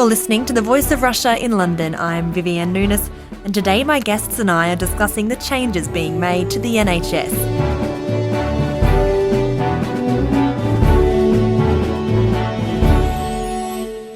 You're listening to the Voice of Russia in London. I'm Vivienne Nunis, and today my guests and I are discussing the changes being made to the NHS.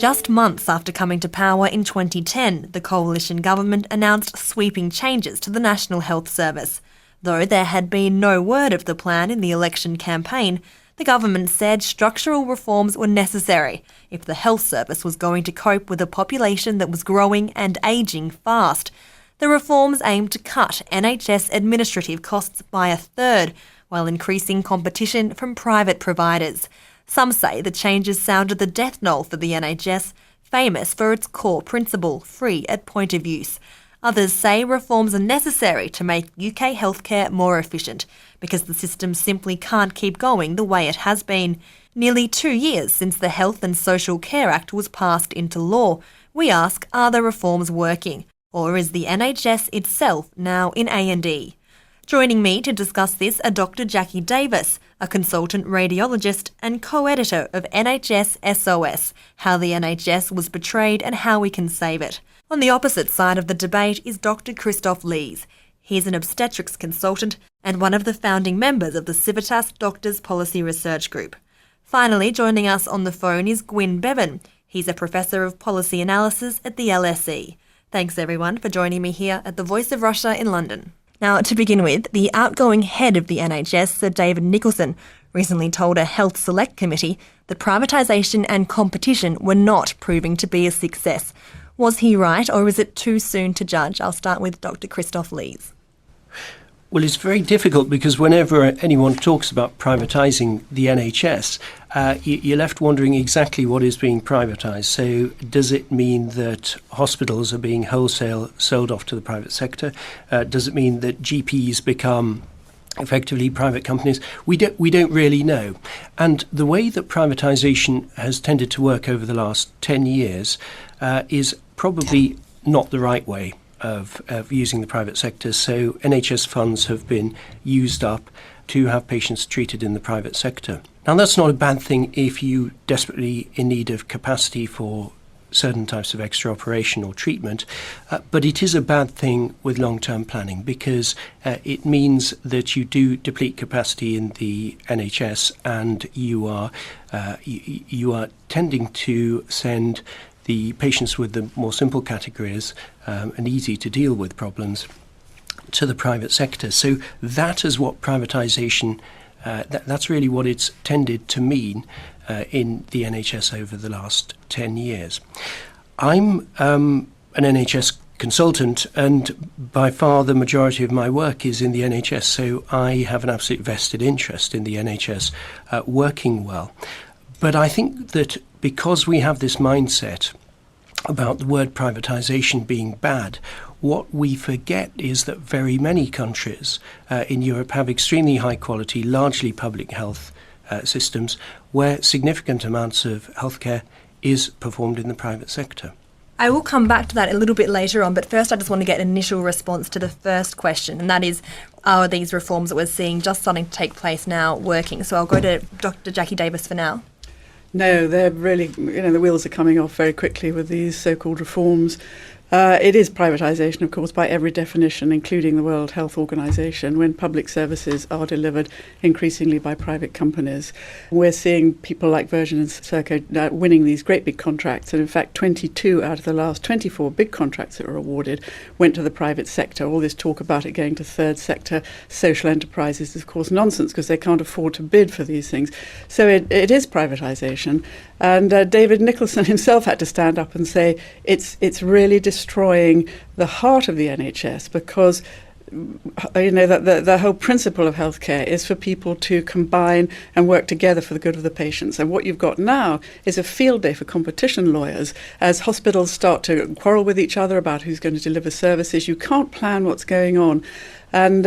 Just months after coming to power in 2010, the coalition government announced sweeping changes to the National Health Service. Though there had been no word of the plan in the election campaign, the government said structural reforms were necessary if the health service was going to cope with a population that was growing and ageing fast. The reforms aimed to cut NHS administrative costs by a third, while increasing competition from private providers. Some say the changes sounded the death knell for the NHS, famous for its core principle, free at point of use. Others say reforms are necessary to make UK healthcare more efficient, because the system simply can't keep going the way it has been. Nearly 2 years since the Health and Social Care Act was passed into law, we ask, are the reforms working? Or is the NHS itself now in A&E? Joining me to discuss this are Dr. Jackie Davis, a consultant radiologist and co-editor of NHS SOS, How the NHS Was Betrayed and How We Can Save It. On the opposite side of the debate is Dr. Christoph Lees. He's an obstetrics consultant and one of the founding members of the Civitas Doctors Policy Research Group. Finally, joining us on the phone is Gwyn Bevan. He's a professor of policy analysis at the LSE. Thanks everyone for joining me here at the Voice of Russia in London. Now, to begin with, the outgoing head of the NHS, Sir David Nicholson, recently told a Health Select Committee that privatisation and competition were not proving to be a success. Was he right, or is it too soon to judge? I'll start with Dr. Christoph Lees. Well, it's very difficult because whenever anyone talks about privatising the NHS, you're left wondering exactly what is being privatised. So does it mean that hospitals are being wholesale sold off to the private sector? Does it mean that GPs become effectively private companies? We don't really know. And the way that privatisation has tended to work over the last 10 years is probably not the right way of using the private sector. So NHS funds have been used up to have patients treated in the private sector. Now, that's not a bad thing if you desperately in need of capacity for certain types of extra operation or treatment, but it is a bad thing with long-term planning because it means that you do deplete capacity in the NHS and you are tending to send the patients with the more simple categories and easy to deal with problems to the private sector. So that is what privatisation, that's really what it's tended to mean in the NHS over the last 10 years. I'm an NHS consultant, and by far the majority of my work is in the NHS, so I have an absolute vested interest in the NHS working well. But I think that because we have this mindset about the word privatisation being bad, what we forget is that very many countries in Europe have extremely high quality, largely public health systems where significant amounts of healthcare is performed in the private sector. I will come back to that a little bit later on, but first I just want to get an initial response to the first question, and that is, are these reforms that we're seeing just starting to take place now working? So I'll go to Dr. Jackie Davis for now. No, they're really, the wheels are coming off very quickly with these so-called reforms. It is privatisation, of course, by every definition, including the World Health Organization, when public services are delivered increasingly by private companies. We're seeing people like Virgin and Serco winning these great big contracts, and in fact 22 out of the last 24 big contracts that were awarded went to the private sector. All this talk about it going to third sector social enterprises is of course nonsense, because they can't afford to bid for these things. So it is privatisation. And David Nicholson himself had to stand up and say it's really destroying the heart of the NHS, because the whole principle of healthcare is for people to combine and work together for the good of the patients. And what you've got now is a field day for competition lawyers as hospitals start to quarrel with each other about who's going to deliver services. You can't plan what's going on. And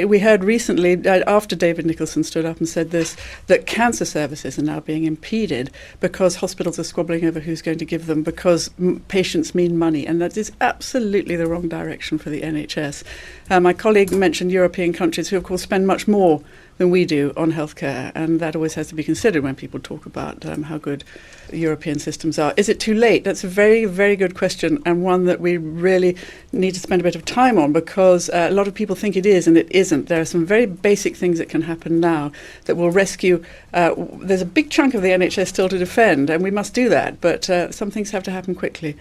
we heard recently, after David Nicholson stood up and said this, that cancer services are now being impeded because hospitals are squabbling over who's going to give them, because patients mean money. And that is absolutely the wrong direction for the NHS. My colleague mentioned European countries who, of course, spend much more than we do on healthcare, and that always has to be considered when people talk about how good European systems are. Is it too late? That's a very, very good question, and one that we really need to spend a bit of time on, because a lot of people think it is and it isn't. There are some very basic things that can happen now that will rescue. There's a big chunk of the NHS still to defend, and we must do that, but some things have to happen quickly.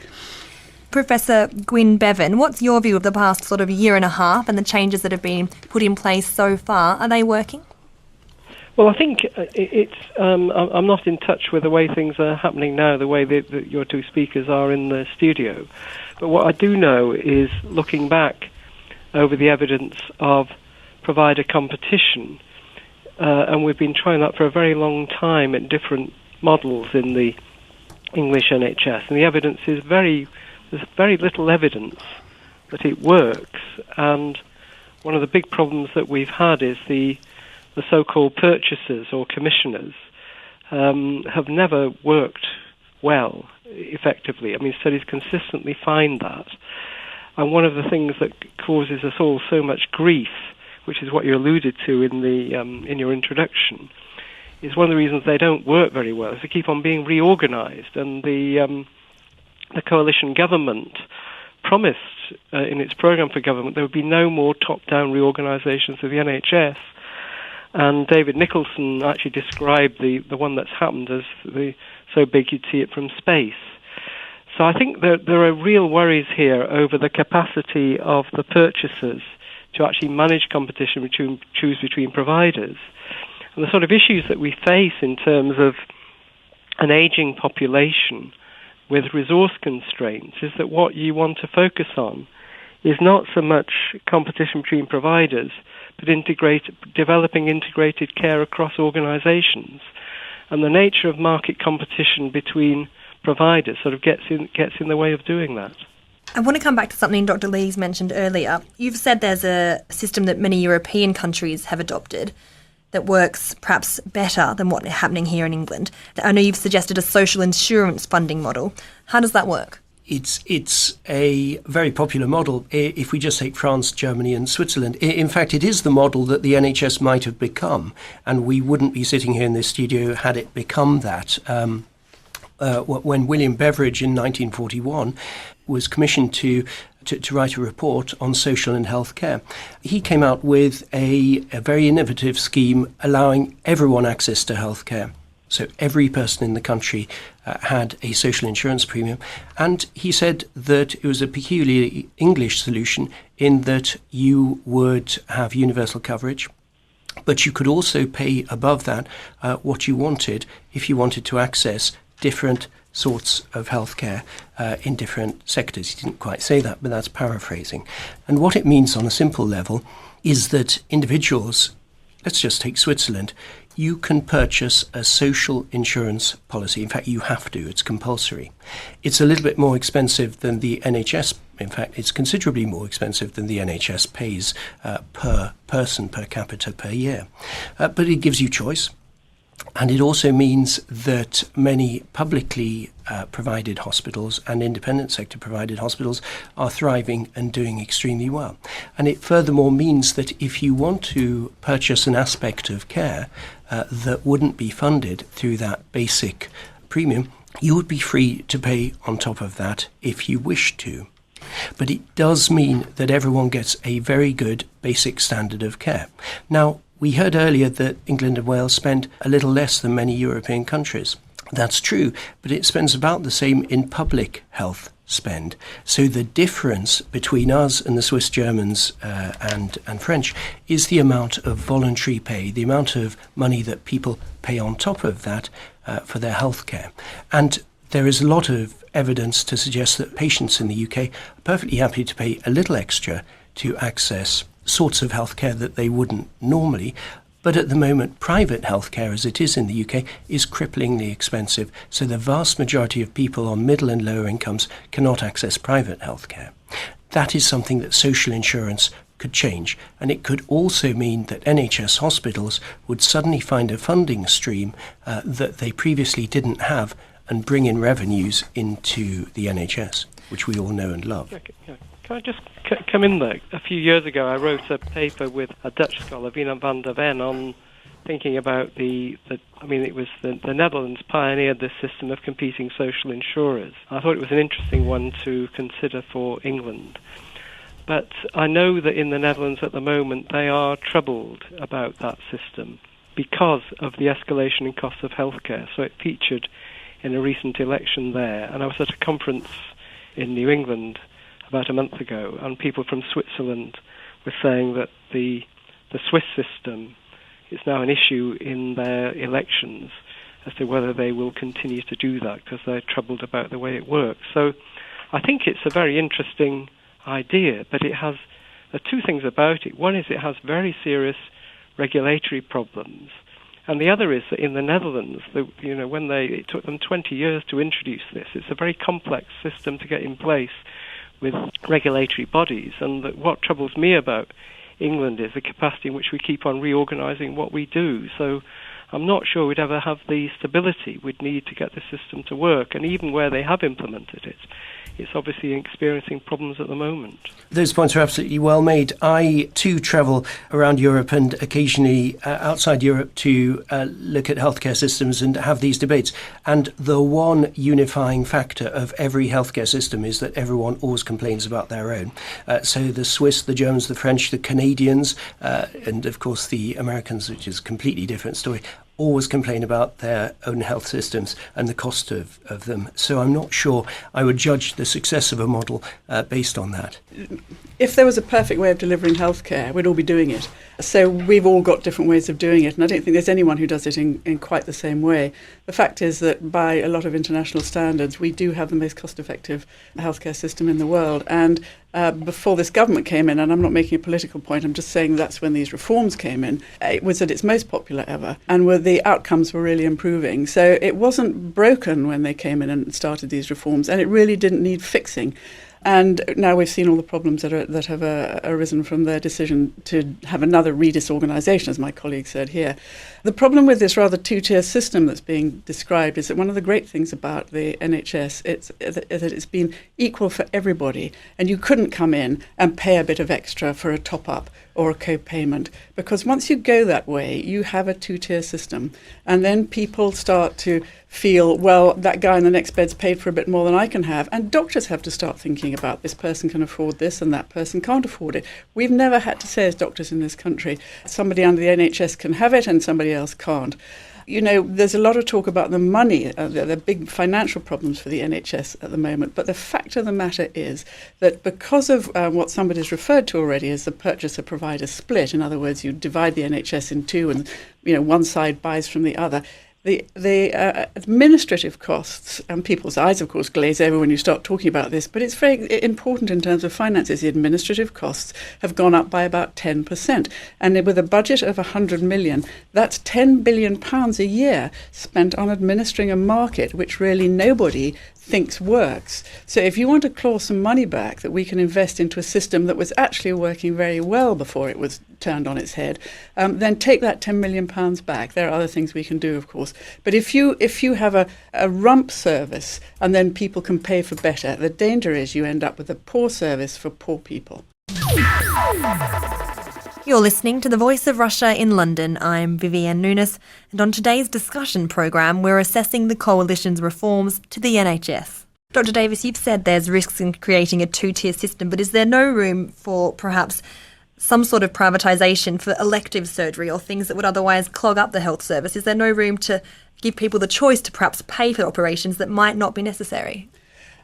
Professor Vivienne, what's your view of the past sort of year and a half and the changes that have been put in place so far? Are they working? Well, I think I'm not in touch with the way things are happening now, the way that your two speakers are in the studio. But what I do know is, looking back over the evidence of provider competition, and we've been trying that for a very long time in different models in the English NHS, and the evidence is there's very little evidence that it works. And one of the big problems that we've had is the so-called purchasers or commissioners have never worked well, effectively. I mean, studies consistently find that. And one of the things that causes us all so much grief, which is what you alluded to in your introduction, is one of the reasons they don't work very well is they keep on being reorganised. And the coalition government promised in its programme for government there would be no more top-down reorganisations of the NHS. And David Nicholson actually described the one that's happened as so big you'd see it from space. So I think that there are real worries here over the capacity of the purchasers to actually manage competition choose between providers. And the sort of issues that we face in terms of an ageing population with resource constraints is that what you want to focus on is not so much competition between providers, but developing integrated care across organisations. And the nature of market competition between providers sort of gets in the way of doing that. I want to come back to something Dr. Lees mentioned earlier. You've said there's a system that many European countries have adopted that works perhaps better than what's happening here in England. I know you've suggested a social insurance funding model. How does that work? It's a very popular model if we just take France, Germany and Switzerland. In fact, it is the model that the NHS might have become, and we wouldn't be sitting here in this studio had it become that. When William Beveridge in 1941 was commissioned to write a report on social and health care, he came out with a very innovative scheme allowing everyone access to health care. So every person in the country had a social insurance premium. And he said that it was a peculiarly English solution in that you would have universal coverage, but you could also pay above that what you wanted if you wanted to access different sorts of healthcare in different sectors. He didn't quite say that, but that's paraphrasing. And what it means on a simple level is that individuals, let's just take Switzerland, you can purchase a social insurance policy. In fact, you have to. It's compulsory. It's a little bit more expensive than the NHS. In fact, it's considerably more expensive than the NHS pays per person, per capita, per year. But it gives you choice. And it also means that many publicly provided hospitals and independent sector provided hospitals are thriving and doing extremely well. And it furthermore means that if you want to purchase an aspect of care that wouldn't be funded through that basic premium, you would be free to pay on top of that if you wish to. But it does mean that everyone gets a very good basic standard of care. Now, we heard earlier that England and Wales spend a little less than many European countries. That's true, but it spends about the same in public health spend. So the difference between us and the Swiss Germans and French is the amount of voluntary pay, the amount of money that people pay on top of that for their health care. And there is a lot of evidence to suggest that patients in the UK are perfectly happy to pay a little extra to access sorts of healthcare that they wouldn't normally. But at the moment, private healthcare, as it is in the UK, is cripplingly expensive. So the vast majority of people on middle and lower incomes cannot access private healthcare. That is something that social insurance could change. And it could also mean that NHS hospitals would suddenly find a funding stream that they previously didn't have and bring in revenues into the NHS, which we all know and love. Can I just come in there? A few years ago, I wrote a paper with a Dutch scholar, Vivienne van der Ven, on thinking about it was the Netherlands pioneered this system of competing social insurers. I thought it was an interesting one to consider for England. But I know that in the Netherlands at the moment they are troubled about that system because of the escalation in costs of healthcare. So it featured in a recent election there. And I was at a conference in New England about a month ago, and people from Switzerland were saying that the Swiss system is now an issue in their elections as to whether they will continue to do that because they're troubled about the way it works. So I think it's a very interesting idea, but it has two things about it. One is it has very serious regulatory problems, and the other is that in the Netherlands, it took them 20 years to introduce this. It's a very complex system to get in place with regulatory bodies, and what troubles me about England is the capacity in which we keep on reorganising what we do. So I'm not sure we'd ever have the stability we'd need to get the system to work, and even where they have implemented it, it's obviously experiencing problems at the moment. Those points are absolutely well made. I, too, travel around Europe and occasionally outside Europe to look at healthcare systems and have these debates. And the one unifying factor of every healthcare system is that everyone always complains about their own. So the Swiss, the Germans, the French, the Canadians, and of course the Americans, which is a completely different story, always complain about their own health systems and the cost of them. So I'm not sure I would judge the success of a model based on that. If there was a perfect way of delivering healthcare, we'd all be doing it. So we've all got different ways of doing it, and I don't think there's anyone who does it in quite the same way. The fact is that by a lot of international standards, we do have the most cost-effective healthcare system in the world. And before this government came in, and I'm not making a political point, I'm just saying that's when these reforms came in, it was at its most popular ever, and where the outcomes were really improving. So it wasn't broken when they came in and started these reforms, and it really didn't need fixing. And now we've seen all the problems that have arisen from their decision to have another disorganisation, as my colleague said here. The problem with this rather two-tier system that's being described is that one of the great things about the NHS is that it's been equal for everybody, and you couldn't come in and pay a bit of extra for a top-up or a co-payment, because once you go that way, you have a two-tier system, and then people start to feel, well, that guy in the next bed's paid for a bit more than I can have, and doctors have to start thinking about this person can afford this and that person can't afford it. We've never had to say as doctors in this country, somebody under the NHS can have it and somebody else can't. You know, there's a lot of talk about the money, the big financial problems for the NHS at the moment, but the fact of the matter is that because of what somebody's referred to already as the purchaser-provider split, in other words, you divide the NHS in two and, one side buys from the other, the administrative costs, and people's eyes, of course, glaze over when you start talking about this, but it's very important in terms of finances. The administrative costs have gone up by about 10%. And with a budget of 100 million, that's £10 billion a year spent on administering a market which really nobody thinks works. So if you want to claw some money back that we can invest into a system that was actually working very well before it was turned on its head, then take that £10 million back. There are other things we can do, of course. But if you have a rump service and then people can pay for better, the danger is you end up with a poor service for poor people. You're listening to The Voice of Russia in London. I'm Vivienne Nunis, and on today's discussion programme, we're assessing the Coalition's reforms to the NHS. Dr. Davis, you've said there's risks in creating a two-tier system, but is there no room for perhaps some sort of privatisation for elective surgery or things that would otherwise clog up the health service? Is there no room to give people the choice to perhaps pay for operations that might not be necessary?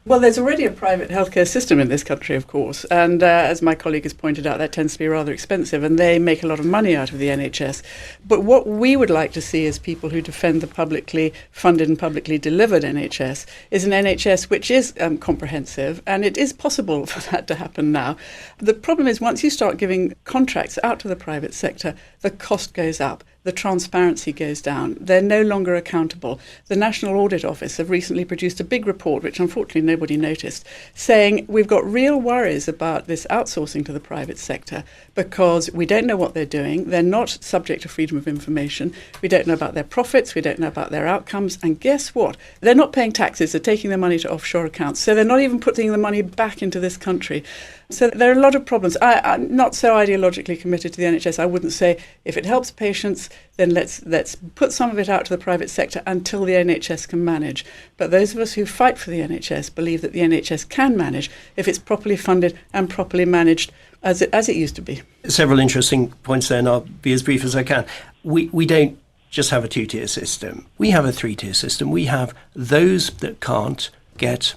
Well, there's already a private healthcare system in this country, of course, and as my colleague has pointed out, that tends to be rather expensive, and they make a lot of money out of the NHS. But what we would like to see as people who defend the publicly funded and publicly delivered NHS is an NHS which is comprehensive, and it is possible for that to happen now. The problem is once you start giving contracts out to the private sector, the cost goes up. The transparency goes down. They're no longer accountable. The National Audit Office have recently produced a big report, which unfortunately nobody noticed, saying we've got real worries about this outsourcing to the private sector because we don't know what they're doing. They're not subject to freedom of information. We don't know about their profits. We don't know about their outcomes. And guess what? They're not paying taxes. They're taking their money to offshore accounts. So they're not even putting the money back into this country. So there are a lot of problems. I'm not so ideologically committed to the NHS. I wouldn't say if it helps patients, then let's put some of it out to the private sector until the NHS can manage. But those of us who fight for the NHS believe that the NHS can manage if it's properly funded and properly managed as it used to be. Several interesting points there, and I'll be as brief as I can. We don't just have a two-tier system. We have a three-tier system. We have those that can't get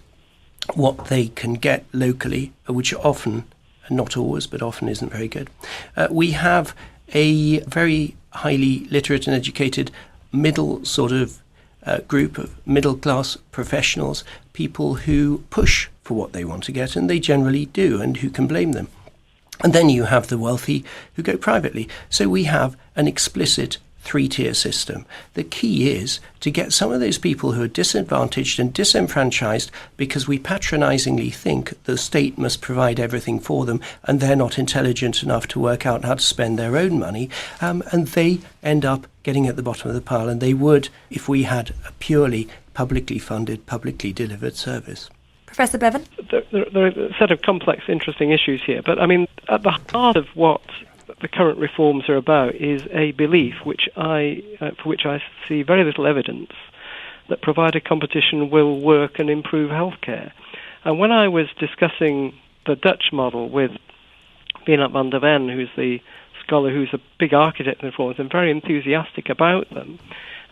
what they can get locally, which often, not always, but often isn't very good. We have a very highly literate and educated middle sort of group of middle-class professionals, people who push for what they want to get, and they generally do, and who can blame them. And then you have the wealthy who go privately. So we have an explicit three-tier system. The key is to get some of those people who are disadvantaged and disenfranchised because we patronisingly think the state must provide everything for them and they're not intelligent enough to work out how to spend their own money, and they end up getting at the bottom of the pile, and they would if we had a purely publicly funded, publicly delivered service. Professor Bevan? There are a set of complex, interesting issues here, but I mean, at the heart of what the current reforms are about is a belief for which I see very little evidence that provider competition will work and improve healthcare. And when I was discussing the Dutch model with Vivienne van der Ven, who's the scholar who's a big architect of the reforms and very enthusiastic about them,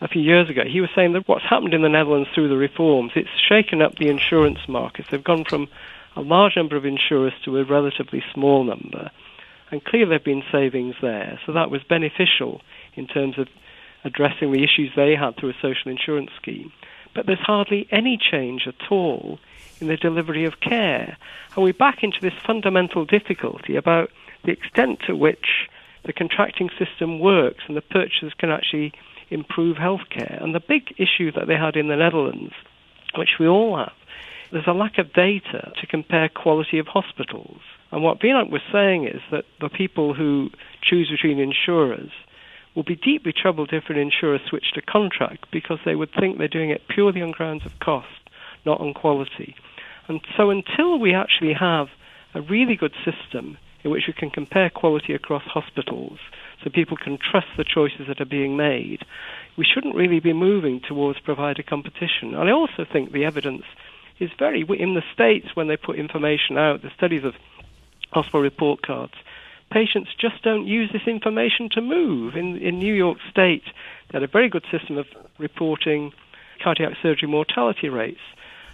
a few years ago, he was saying that what's happened in the Netherlands through the reforms, it's shaken up the insurance markets. They've gone from a large number of insurers to a relatively small number. And clearly there have been savings there. So that was beneficial in terms of addressing the issues they had through a social insurance scheme. But there's hardly any change at all in the delivery of care. And we're back into this fundamental difficulty about the extent to which the contracting system works and the purchasers can actually improve healthcare. And the big issue that they had in the Netherlands, which we all have, there's a lack of data to compare quality of hospitals. And what Vivienne was saying is that the people who choose between insurers will be deeply troubled if an insurer switched to contract because they would think they're doing it purely on grounds of cost, not on quality. And so until we actually have a really good system in which we can compare quality across hospitals so people can trust the choices that are being made, we shouldn't really be moving towards provider competition. And I also think the evidence is in the States, when they put information out, the studies of hospital report cards, patients just don't use this information to move. In New York State, they had a very good system of reporting cardiac surgery mortality rates.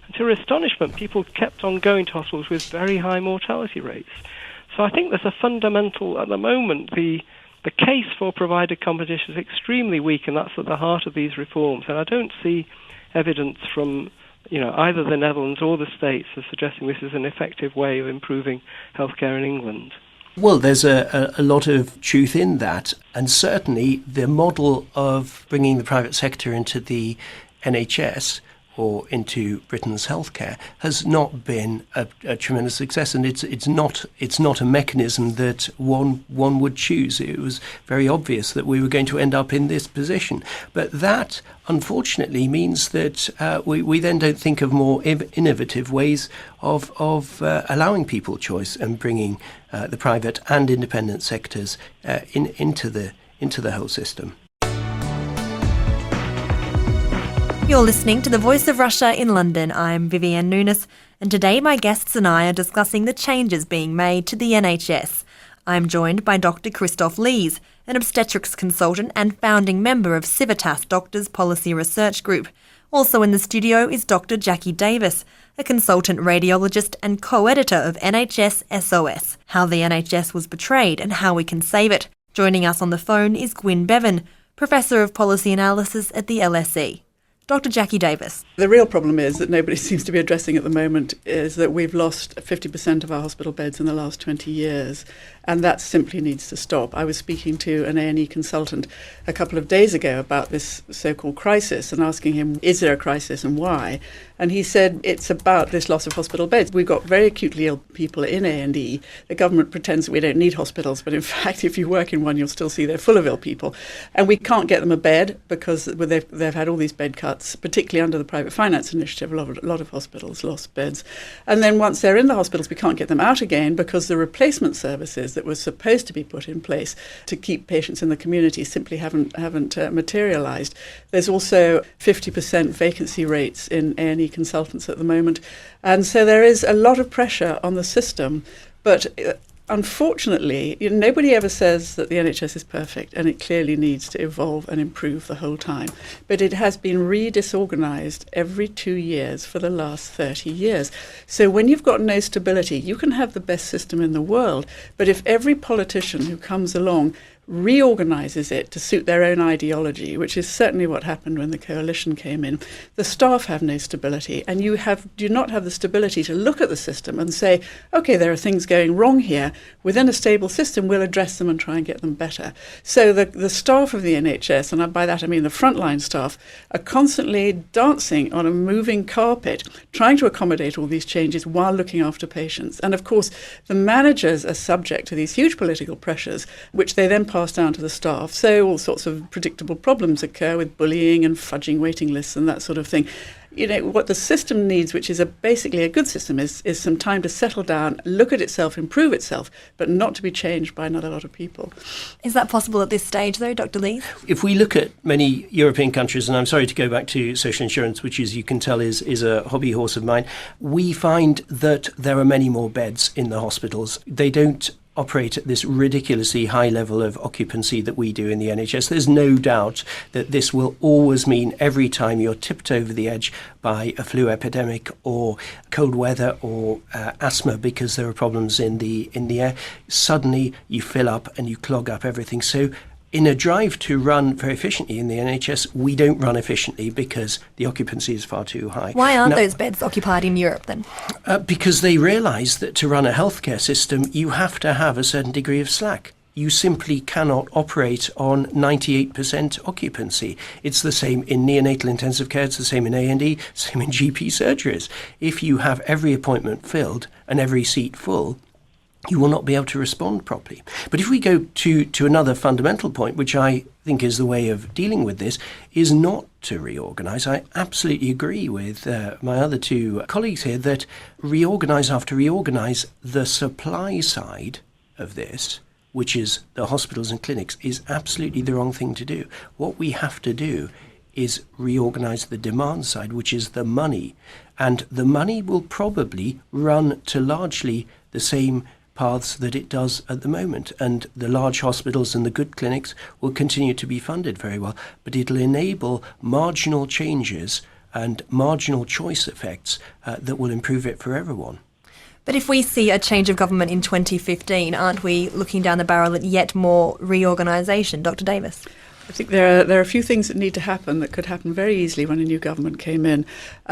And to their astonishment, people kept on going to hospitals with very high mortality rates. So I think there's a fundamental, at the moment, the case for provider competition is extremely weak, and that's at the heart of these reforms. And I don't see evidence from either the Netherlands or the States as suggesting this is an effective way of improving healthcare in England. Well, there's a lot of truth in that, and certainly the model of bringing the private sector into the NHS or into Britain's healthcare has not been a tremendous success, and it's not a mechanism that one would choose. It was very obvious that we were going to end up in this position, but that unfortunately means that we then don't think of more innovative ways of allowing people choice and bringing the private and independent sectors into the whole system. You're listening to The Voice of Russia in London. I'm Vivienne Nunis, and today my guests and I are discussing the changes being made to the NHS. I'm joined by Dr. Christoph Lees, an obstetrics consultant and founding member of Civitas Doctors Policy Research Group. Also in the studio is Dr. Jackie Davis, a consultant radiologist and co-editor of NHS SOS, How the NHS Was Betrayed and How We Can Save It. Joining us on the phone is Gwyn Bevan, Professor of Policy Analysis at the LSE. Dr. Jackie Davis. The real problem is that nobody seems to be addressing at the moment is that we've lost 50% of our hospital beds in the last 20 years, and that simply needs to stop. I was speaking to an A&E consultant a couple of days ago about this so-called crisis and asking him, is there a crisis and why? And he said it's about this loss of hospital beds. We've got very acutely ill people in A&E. The government pretends that we don't need hospitals, but in fact, if you work in one, you'll still see they're full of ill people. And we can't get them a bed because they've had all these bed cuts. cuts, particularly under the private finance initiative. A lot of hospitals lost beds. And then once they're in the hospitals, we can't get them out again because the replacement services that were supposed to be put in place to keep patients in the community simply haven't materialised. There's also 50% vacancy rates in A&E consultants at the moment. And so there is a lot of pressure on the system. But unfortunately, nobody ever says that the NHS is perfect, and it clearly needs to evolve and improve the whole time. But it has been re-disorganised every 2 years for the last 30 years. So when you've got no stability, you can have the best system in the world, but if every politician who comes along reorganises it to suit their own ideology, which is certainly what happened when the coalition came in, the staff have no stability, and you do not have the stability to look at the system and say, OK, there are things going wrong here. Within a stable system, we'll address them and try and get them better. So the staff of the NHS, and by that I mean the frontline staff, are constantly dancing on a moving carpet, trying to accommodate all these changes while looking after patients. And of course, the managers are subject to these huge political pressures, which they then pass down to the staff. So all sorts of predictable problems occur with bullying and fudging waiting lists and that sort of thing. What the system needs, which is basically a good system, is some time to settle down, look at itself, improve itself, but not to be changed by not a lot of people. Is that possible at this stage, though, Dr. Lees? If we look at many European countries, and I'm sorry to go back to social insurance, which, as you can tell, is a hobby horse of mine, we find that there are many more beds in the hospitals. They don't operate at this ridiculously high level of occupancy that we do in the NHS. There's no doubt that this will always mean every time you're tipped over the edge by a flu epidemic or cold weather or asthma because there are problems in the air, suddenly you fill up and you clog up everything. So in a drive to run very efficiently in the NHS, we don't run efficiently because the occupancy is far too high. Why aren't those beds occupied in Europe then? Because they realise that to run a healthcare system, you have to have a certain degree of slack. You simply cannot operate on 98% occupancy. It's the same in neonatal intensive care, it's the same in A&E, same in GP surgeries. If you have every appointment filled and every seat full, you will not be able to respond properly. But if we go to another fundamental point, which I think is the way of dealing with this, is not to reorganise. I absolutely agree with my other two colleagues here that reorganise after reorganise, the supply side of this, which is the hospitals and clinics, is absolutely the wrong thing to do. What we have to do is reorganise the demand side, which is the money. And the money will probably run to largely the same paths that it does at the moment, and the large hospitals and the good clinics will continue to be funded very well, but it'll enable marginal changes and marginal choice effects that will improve it for everyone. But if we see a change of government in 2015, aren't we looking down the barrel at yet more reorganisation? Dr. Davis? I think there are a few things that need to happen that could happen very easily when a new government came in.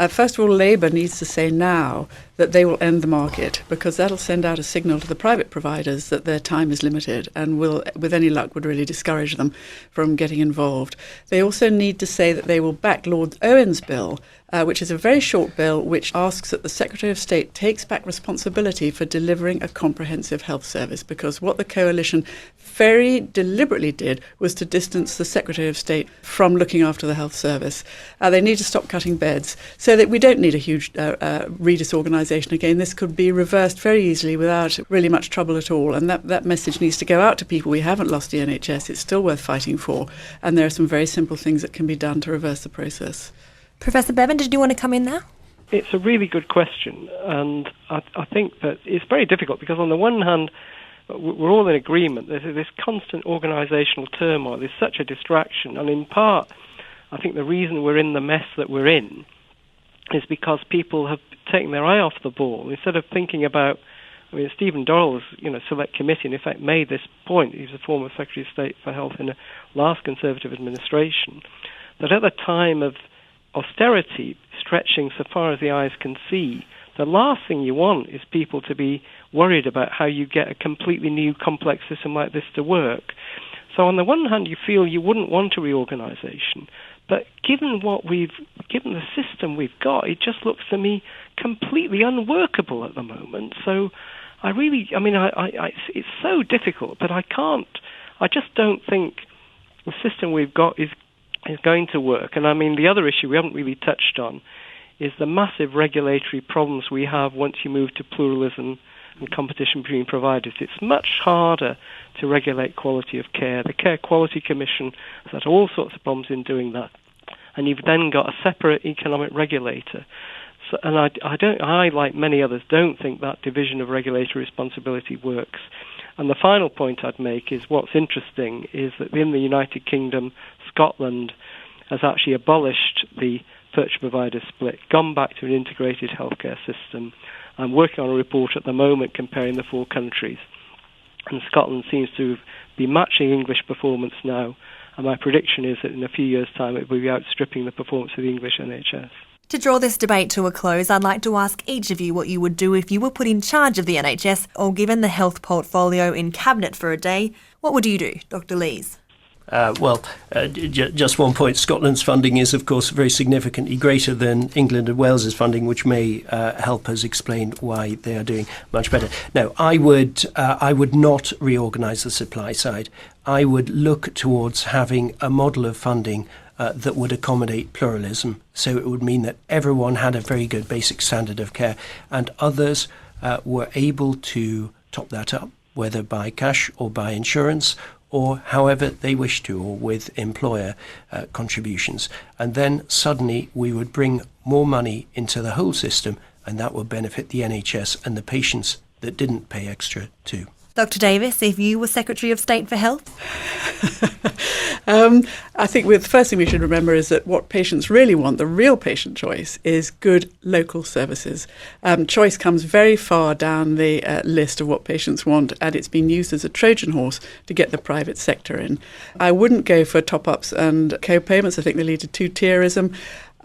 First of all, Labour needs to say now that they will end the market, because that'll send out a signal to the private providers that their time is limited and will, with any luck, would really discourage them from getting involved. They also need to say that they will back Lord Owen's bill, which is a very short bill which asks that the Secretary of State takes back responsibility for delivering a comprehensive health service, because what the coalition very deliberately did was to distance the Secretary of State from looking after the health service. They need to stop cutting beds so that we don't need a huge redisorganisation again. This could be reversed very easily without really much trouble at all, and that message needs to go out to people. We haven't lost the NHS, it's still worth fighting for, and there are some very simple things that can be done to reverse the process. Professor Bevan, did you want to come in there? It's a really good question, and I think that it's very difficult because on the one hand, we're all in agreement. There's this constant organisational turmoil. There's such a distraction, and in part, I think the reason we're in the mess that we're in is because people have taken their eye off the ball. Instead of thinking about, I mean, Stephen Dorrell's select committee, in effect, made this point. He was a former Secretary of State for Health in the last Conservative administration, that at the time of austerity stretching so far as the eyes can see, the last thing you want is people to be worried about how you get a completely new complex system like this to work. So on the one hand, you feel you wouldn't want a reorganisation, but given the system we've got, it just looks to me completely unworkable at the moment. So it's so difficult, but I just don't think the system we've got is is going to work. And I mean, the other issue we haven't really touched on is the massive regulatory problems we have once you move to pluralism and competition between providers. It's much harder to regulate quality of care. The Care Quality Commission has had all sorts of problems in doing that. And you've then got a separate economic regulator. So, and I, like many others, don't think that division of regulatory responsibility works. And the final point I'd make is what's interesting is that in the United Kingdom, Scotland has actually abolished the purchase provider split, gone back to an integrated healthcare system. I'm working on a report at the moment comparing the 4 countries. And Scotland seems to be matching English performance now. And my prediction is that in a few years' time it will be outstripping the performance of the English NHS. To draw this debate to a close, I'd like to ask each of you what you would do if you were put in charge of the NHS or given the health portfolio in Cabinet for a day. What would you do, Dr. Lees? Just one point. Scotland's funding is, of course, very significantly greater than England and Wales's funding, which may help us explain why they are doing much better. No, I would not reorganise the supply side. I would look towards having a model of funding that would accommodate pluralism. So it would mean that everyone had a very good basic standard of care, and others were able to top that up, whether by cash or by insurance, or however they wish to, or with employer contributions. And then suddenly we would bring more money into the whole system, and that will benefit the NHS and the patients that didn't pay extra too. Dr. Davis, if you were Secretary of State for Health? I think the first thing we should remember is that what patients really want, the real patient choice, is good local services. Choice comes very far down the list of what patients want, and it's been used as a Trojan horse to get the private sector in. I wouldn't go for top-ups and co-payments. I think they lead to two-tierism.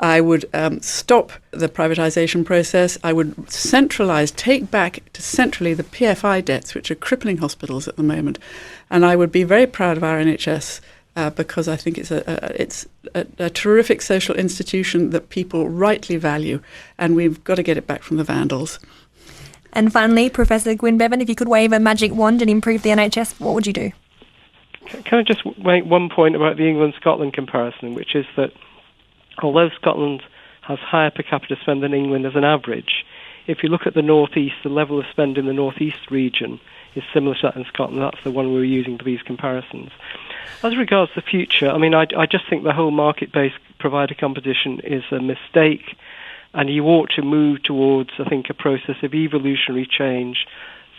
I would stop the privatisation process. I would take back to centrally the PFI debts, which are crippling hospitals at the moment. And I would be very proud of our NHS because I think it's a terrific social institution that people rightly value, and we've got to get it back from the vandals. And finally, Professor Gwyn Bevan, if you could wave a magic wand and improve the NHS, what would you do? Can I just make one point about the England-Scotland comparison, which is that although Scotland has higher per capita spend than England as an average, if you look at the northeast, the level of spend in the northeast region is similar to that in Scotland. That's the one we were using for these comparisons. As regards the future, I mean, I just think the whole market-based provider competition is a mistake, and you ought to move towards, I think, a process of evolutionary change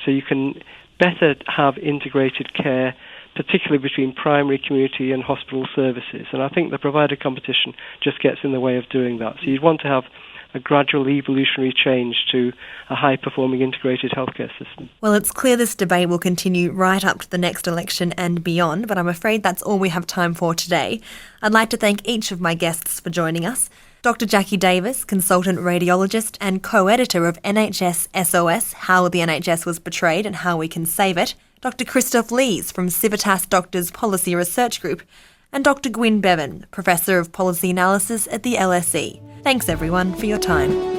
so you can better have integrated care, particularly between primary, community and hospital services. And I think the provider competition just gets in the way of doing that. So you'd want to have a gradual evolutionary change to a high-performing integrated healthcare system. Well, it's clear this debate will continue right up to the next election and beyond, but I'm afraid that's all we have time for today. I'd like to thank each of my guests for joining us. Dr. Jackie Davis, consultant radiologist and co-editor of NHS SOS, How the NHS Was Betrayed and How We Can Save It, Dr. Christoph Lees from Civitas Doctors Policy Research Group, and Dr. Gwyn Bevan, Professor of Policy Analysis at the LSE. Thanks everyone for your time.